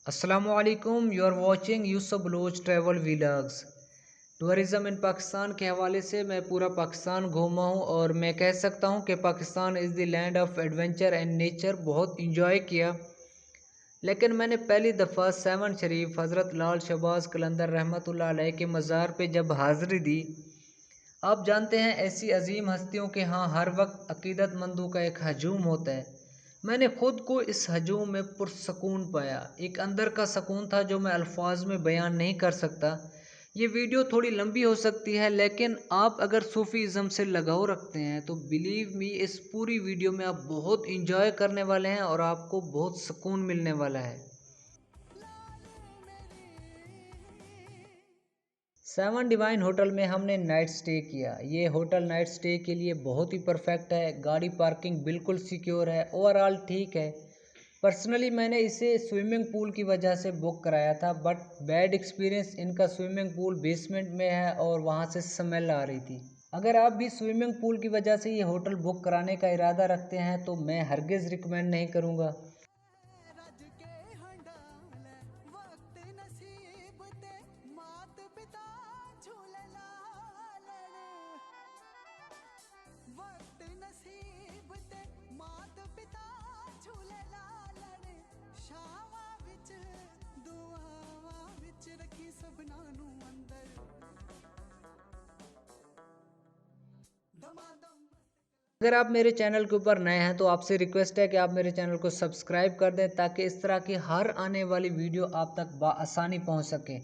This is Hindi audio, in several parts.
अस्सलामुअलैकुम, you are watching Yusuf Baloch travel vlogs. Tourism in Pakistan के हवाले से मैं पूरा पाकिस्तान घूमा हूँ और मैं कह सकता हूँ कि Pakistan is the land of adventure and nature. बहुत इंजॉय किया। लेकिन मैंने पहली दफ़ा सेवन शरीफ हज़रत लाल शहबाज कलंदर रहमतुल्लाह अलैह के मज़ार पे जब हाज़िरी दी। आप जानते हैं ऐसी अजीम हस्तियों के यहाँ हर वक्त अकीदतमंदों का एक हजूम होता है। मैंने ख़ुद को इस हजूम में पुरसकून पाया। एक अंदर का सुकून था जो मैं अल्फाज में बयान नहीं कर सकता। ये वीडियो थोड़ी लंबी हो सकती है, लेकिन आप अगर सूफ़ीज़म से लगाव रखते हैं तो बिलीव मी, इस पूरी वीडियो में आप बहुत इंजॉय करने वाले हैं और आपको बहुत सुकून मिलने वाला है। सेवन डिवाइन होटल में हमने नाइट स्टे किया। ये होटल नाइट स्टे के लिए बहुत ही परफेक्ट है। गाड़ी पार्किंग बिल्कुल सिक्योर है, ओवरऑल ठीक है। पर्सनली मैंने इसे स्विमिंग पूल की वजह से बुक कराया था, बट बैड एक्सपीरियंस, इनका स्विमिंग पूल बेसमेंट में है और वहाँ से स्मेल आ रही थी। अगर आप भी स्विमिंग पूल की वजह से ये होटल बुक कराने का इरादा रखते हैं तो मैं हरगिज़ रिकमेंड नहीं करूँगा। अगर आप मेरे चैनल के ऊपर नए हैं तो आपसे रिक्वेस्ट है कि आप मेरे चैनल को सब्सक्राइब कर दें ताकि इस तरह की हर आने वाली वीडियो आप तक बआसानी पहुंच सके।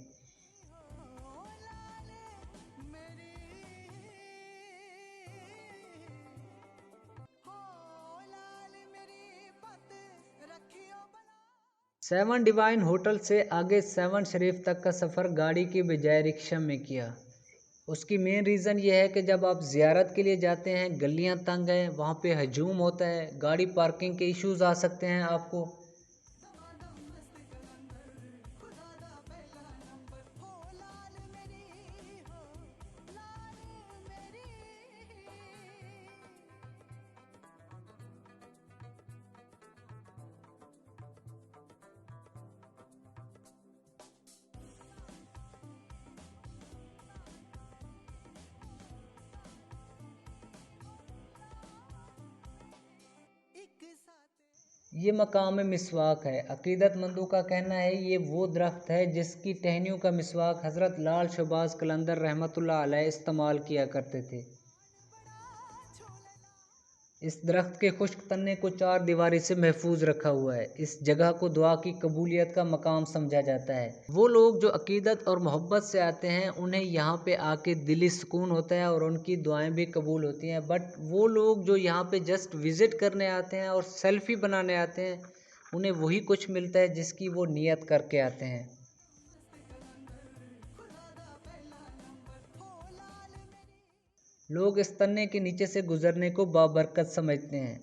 सेवन डिवाइन होटल से आगे सेवन शरीफ तक का सफ़र गाड़ी की बजाय रिक्शा में किया। उसकी मेन रीज़न ये है कि जब आप ज़ियारत के लिए जाते हैं, गलियां तंग हैं, वहाँ पे हजूम होता है, गाड़ी पार्किंग के इश्यूज़ आ सकते हैं आपको। ये मकाम मिसवाक है। अकीदतमंदों का कहना है ये वो दरख्त है जिसकी टहनियों का मिसवाक हज़रत लाल शहबाज कलंदर रहमतुल्लाह अलैह इस्तेमाल किया करते थे। इस दरख्त के खुश्क तन्ने को चार दीवारी से महफूज रखा हुआ है। इस जगह को दुआ की कबूलियत का मकाम समझा जाता है। वो लोग जो अकीदत और मोहब्बत से आते हैं उन्हें यहाँ पे आके दिली सुकून होता है और उनकी दुआएं भी कबूल होती हैं। बट वो लोग जो यहाँ पे जस्ट विज़िट करने आते हैं और सेल्फ़ी बनाने आते हैं, उन्हें वही कुछ मिलता है जिसकी वो नियत करके आते हैं। लोग इस तन्ने के नीचे से गुजरने को बाबरकत समझते हैं।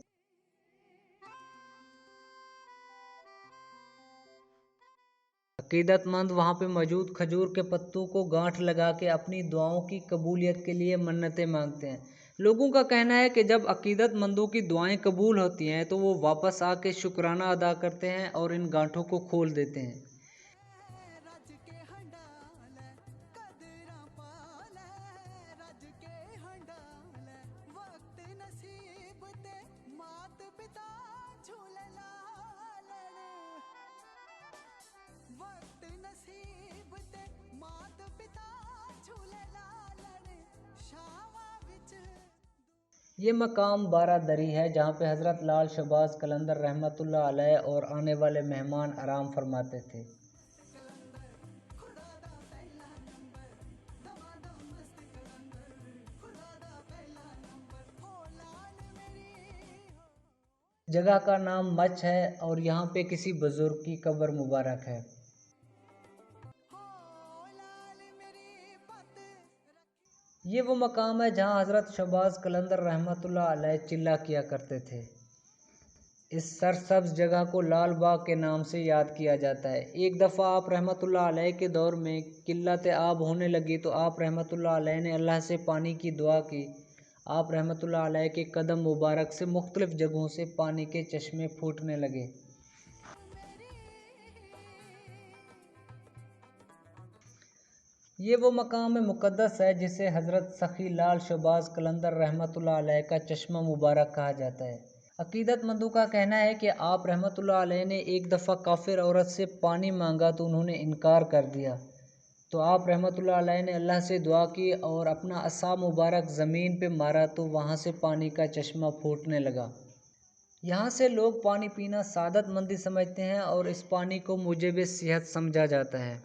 अकीदतमंद वहाँ पे मौजूद खजूर के पत्तों को गांठ लगा के अपनी दुआओं की कबूलियत के लिए मन्नतें मांगते हैं। लोगों का कहना है कि जब अकीदतमंदों की दुआएं कबूल होती हैं तो वो वापस आके शुक्राना अदा करते हैं और इन गांठों को खोल देते हैं। ये मकाम बारादरी है जहाँ पे हज़रत लाल शहबाज कलंदर रहमतुल्लाह अलैह और आने वाले मेहमान आराम फरमाते थे। जगह का नाम मच है और यहाँ पे किसी बुजुर्ग की कब्र मुबारक है। ये वो मकाम है जहाँ हज़रत शहबाज कलंदर रहमतुल्लाह अलैह चिल्ला किया करते थे। इस सरसब्ज जगह को लाल बाग के नाम से याद किया जाता है। एक दफ़ा आप रहमतुल्लाह अलैह के दौर में किल्लत आब होने लगी तो आप रहमतुल्लाह अलैह ने अल्लाह से पानी की दुआ की। आप रहमतुल्लाह अलैह के कदम मुबारक से मुख्तलिफ़ जगहों से पानी के चश्मे फूटने लगे। ये वो मकाम मुक़द्दस है जिसे हज़रत सखी लाल शहबाज कलंदर रहमतुल्लाह अलैह का चश्मा मुबारक कहा जाता है। अकीदतमंदों का कहना है कि आप रहमतुल्लाह अलैह ने एक दफ़ा काफिर औरत से पानी मांगा तो उन्होंने इनकार कर दिया, तो आप रहमतुल्लाह अलैह ने अल्लाह से दुआ की और अपना असा मुबारक ज़मीन पे मारा तो वहाँ से पानी का चश्मा फूटने लगा। यहाँ से लोग पानी पीना सादतमंदी समझते हैं और इस पानी को मुजिब सेहत समझा जाता है।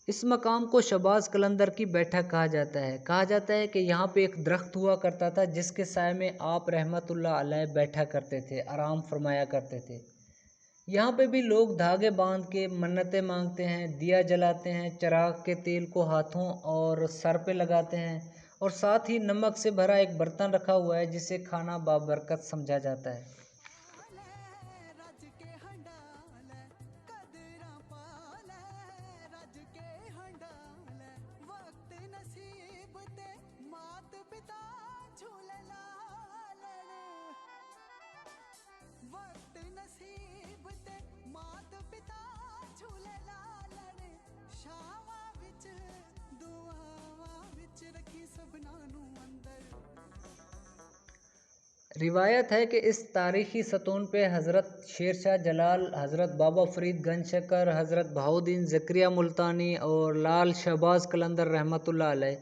इस मकाम को शहबाज कलंदर की बैठक कहा जाता है। कहा जाता है कि यहाँ पे एक दरख्त हुआ करता था जिसके साए में आप रहमतुल्लाह अलैह बैठा करते थे, आराम फरमाया करते थे। यहाँ पे भी लोग धागे बांध के मन्नतें मांगते हैं, दिया जलाते हैं, चिराग के तेल को हाथों और सर पे लगाते हैं और साथ ही नमक से भरा एक बर्तन रखा हुआ है जिसे खाना बाबरकत समझा जाता है। रिवायत है कि इस तारीख़ी सतून पे हज़रत शेर शाह जलाल, हज़रत बाबा फ़रीद गंज शकर, हज़रत बहाउद्दीन ज़करिया मुल्तानी और लाल शहबाज कलंदर रहमतुल्लाह अलैह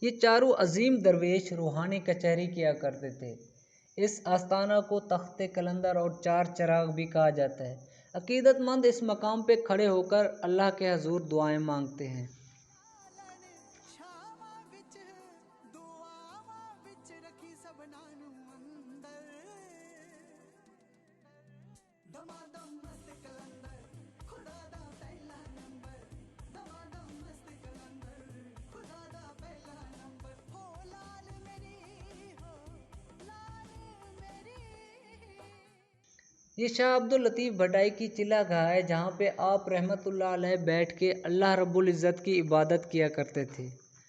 ये चारों अजीम दरवेश रूहानी कचहरी किया करते थे। इस आस्थाना को तख्ते कलंदर और चार चिराग भी कहा जाता है। अकीदतमंद इस मकाम पे खड़े होकर अल्लाह के हजूर दुआएं मांगते हैं। ये शाह अब्दुल लतीफ़ भटाई की चिल्लागाह है जहाँ पे आप रहमतुल्लाह अलैह बैठ के अल्लाह रब्बुल इज़्ज़त की इबादत किया करते थे।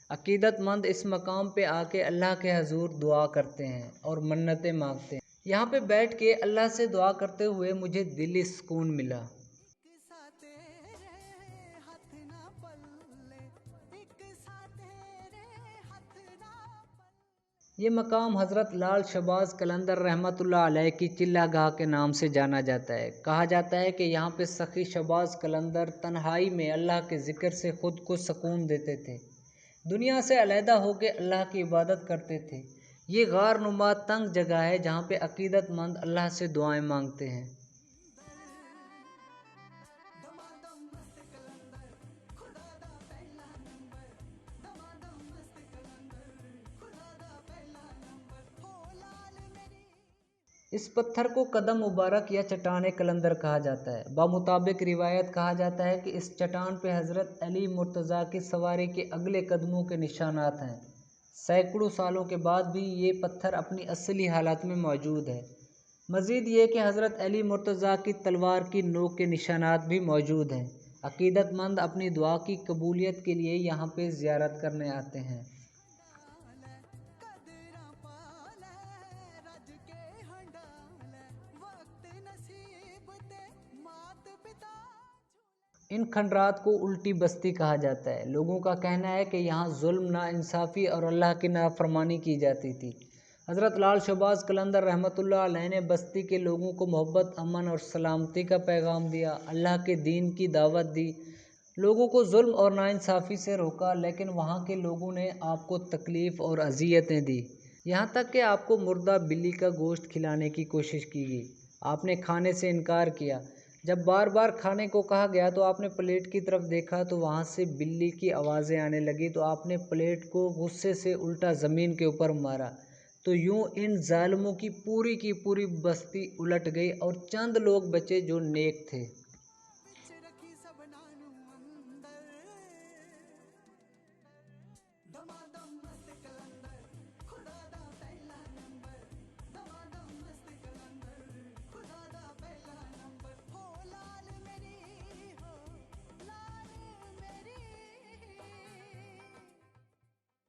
अकीदतमंद इस मकाम पे आके अल्लाह के हजूर दुआ करते हैं और मन्नतें मांगते हैं। यहाँ पे बैठ के अल्लाह से दुआ करते हुए मुझे दिली सुकून मिला। ये मकाम हज़रत लाल शहबाज कलंदर रहमतुल्लाह अलैह की चिल्लागाह के नाम से जाना जाता है। कहा जाता है कि यहाँ पे सखी शहबाज कलंदर तन्हाई में अल्लाह के ज़िक्र से ख़ुद को सुकून देते थे, दुनिया से अलहदा होकर अल्लाह की इबादत करते थे। ये गार नुमा तंग जगह है जहाँ पे अकीदतमंद अल्लाह से दुआएं मांगते हैं। इस पत्थर को कदम मुबारक या चट्टान कलंदर कहा जाता है। बामुताबिक रिवायत कहा जाता है कि इस चट्टान पे हज़रत अली मुर्तज़ा की सवारी के अगले कदमों के निशानात हैं। सैकड़ों सालों के बाद भी ये पत्थर अपनी असली हालत में मौजूद है। मज़ीद ये कि हज़रत अली मुर्तज़ा की तलवार की नोक के निशानात भी मौजूद हैं। अकीदतमंद अपनी दुआ की कबूलियत के लिए यहाँ पे ज़ियारत करने आते हैं। इन खंडरात को उल्टी बस्ती कहा जाता है। लोगों का कहना है कि यहाँ जुल्म, नाइंसाफ़ी और अल्लाह की नाफरमानी की जाती थी। हज़रत लाल शहबाज कलंदर रहमतुल्लाह अलैह ने बस्ती के लोगों को मोहब्बत, अमन और सलामती का पैगाम दिया, अल्लाह के दीन की दावत दी, लोगों को जुल्म और नाइंसाफ़ी से रोका, लेकिन वहाँ के लोगों ने आपको तकलीफ़ और अज़ियतें दी। यहाँ तक कि आपको मुर्दा बिल्ली का गोश्त खिलाने की कोशिश की गई। आपने खाने से इनकार किया। जब बार बार खाने को कहा गया तो आपने प्लेट की तरफ देखा तो वहाँ से बिल्ली की आवाज़ें आने लगी, तो आपने प्लेट को गुस्से से उल्टा ज़मीन के ऊपर मारा। तो यूं इन जालिमों की पूरी बस्ती उलट गई और चंद लोग बचे जो नेक थे।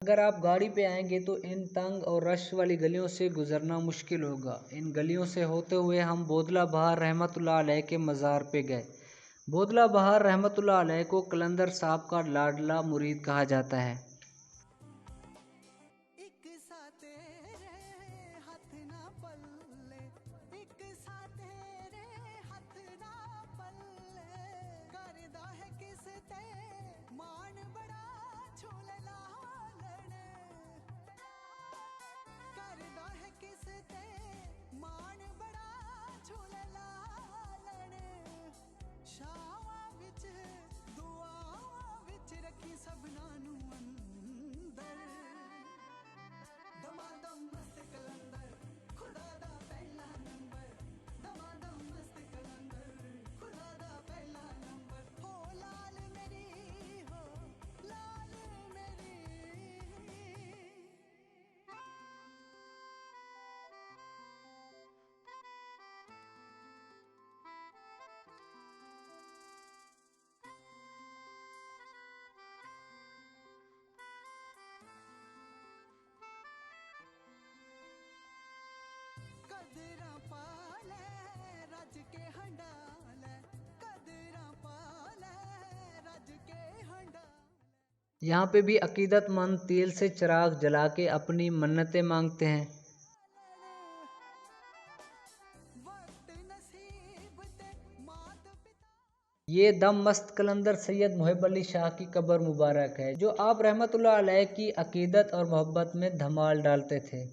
अगर आप गाड़ी पे आएंगे तो इन तंग और रश वाली गलियों से गुजरना मुश्किल होगा। इन गलियों से होते हुए हम बोदला बहार रहमतुल्लाह अलैह के मज़ार पे गए। बोदला बहार रहमतुल्लाह अलैह को कलंदर साहब का लाडला मुरीद कहा जाता है। यहाँ पे भी अकीदतमंद तेल से चिराग जला के अपनी मन्नतें मांगते हैं। ये दम मस्त कलंदर सैयद मुहिब अली शाह की कब्र मुबारक है, जो आप रहमतुल्लाह अलैह की अकीदत और मोहब्बत में धमाल डालते थे।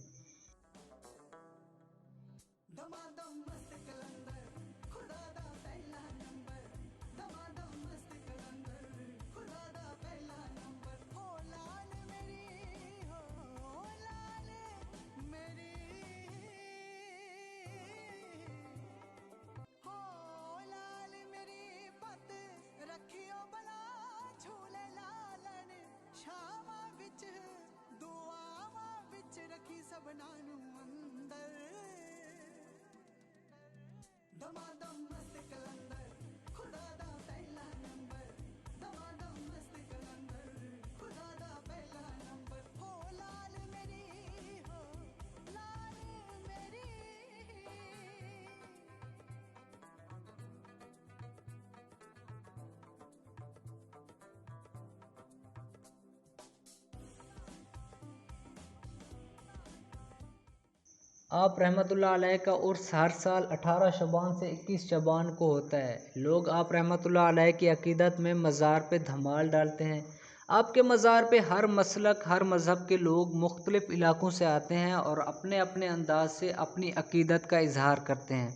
आप रहमतुल्लाह अलैह का उर्स हर साल 18 शबान से 21 शबान को होता है। लोग आप रहमतुल्लाह अलैह की अकीदत में मज़ार पे धमाल डालते हैं। आपके मज़ार पे हर मसलक, हर मज़हब के लोग मुख्तलिफ़ इलाक़ों से आते हैं और अपने अपने अंदाज से अपनी अकीदत का इजहार करते हैं।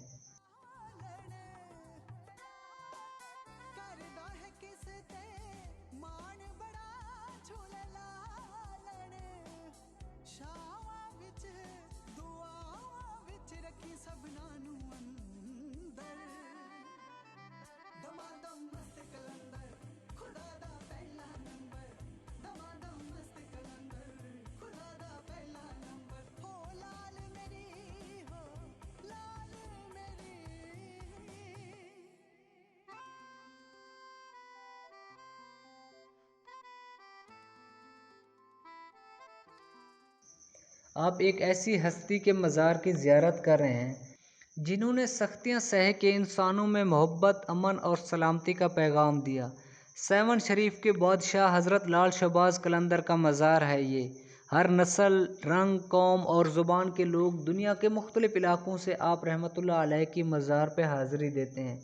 आप एक ऐसी हस्ती के मज़ार की ज़ियारत कर रहे हैं जिन्होंने सख्तियां सह के इंसानों में मोहब्बत, अमन और सलामती का पैगाम दिया। सेवन शरीफ के बादशाह हज़रत लाल शहबाज कलंदर का मज़ार है ये। हर नस्ल, रंग, कौम और ज़ुबान के लोग दुनिया के मुख्तलिफ़ इलाक़ों से आप रहमतुल्लाह अलैह की मज़ार पे हाज़िरी देते हैं।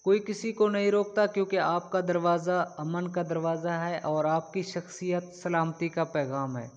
कोई किसी को नहीं रोकता, क्योंकि आपका दरवाज़ा अमन का दरवाज़ा है और आपकी शख्सियत सलामती का पैगाम है।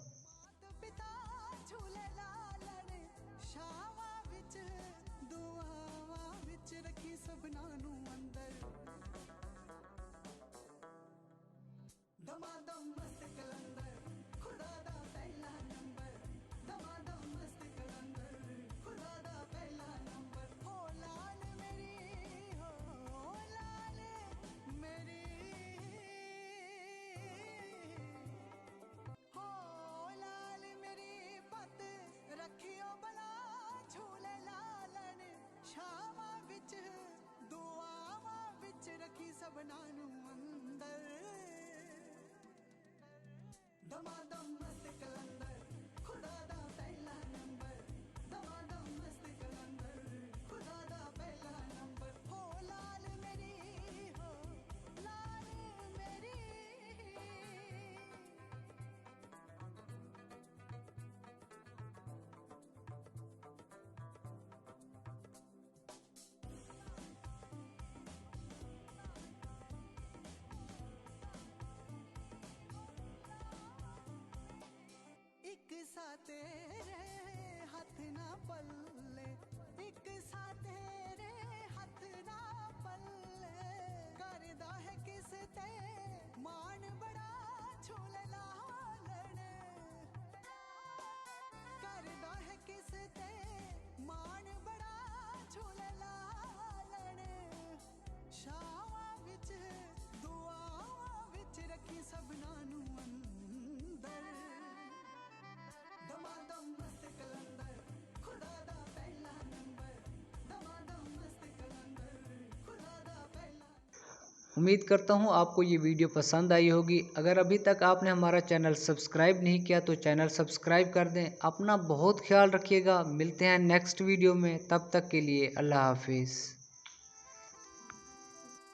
उम्मीद करता हूँ आपको ये वीडियो पसंद आई होगी। अगर अभी तक आपने हमारा चैनल सब्सक्राइब नहीं किया तो चैनल सब्सक्राइब कर दें। अपना बहुत ख्याल रखिएगा। मिलते हैं नेक्स्ट वीडियो में, तब तक के लिए अल्लाह हाफिज़।